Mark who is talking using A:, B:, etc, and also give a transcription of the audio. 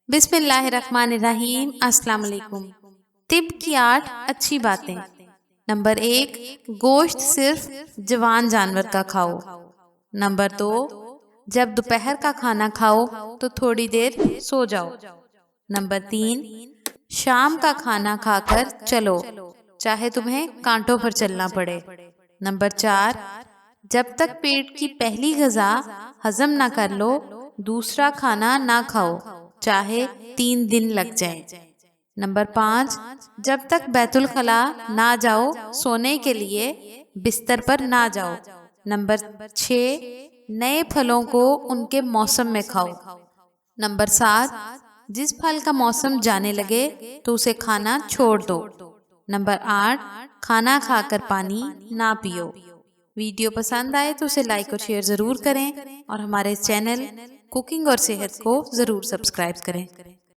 A: बिस्मिल्लाहिर्रहमानिर्रहीम। अस्सलाम वालेकुम। तिब की 8 अच्छी बातें। नंबर 1, गोश्त सिर्फ जवान जानवर का खाओ। नंबर 2, जब दोपहर का खाना खाओ तो थोड़ी देर सो जाओ। नंबर 3, शाम का खाना खाकर चलो, चाहे तुम्हें कांटों पर चलना पड़े। नंबर 4, जब तक पेट की पहली ग़िज़ा हजम ना कर लो, दूसरा खाना ना खाओ, चाहे 3 दिन लग जाए। नंबर 5, जब तक बैतुल खला ना जाओ, सोने के लिए बिस्तर पर ना जाओ। नंबर 6, नए फलों को उनके मौसम में खाओ। नंबर 7, जिस फल का मौसम जाने लगे तो उसे खाना छोड़ दो। नंबर 8, खाना खाकर पानी ना पियो। वीडियो पसंद आए तो उसे लाइक और शेयर ज़रूर करें और हमारे चैनल कुकिंग और सेहत को ज़रूर सब्सक्राइब करें।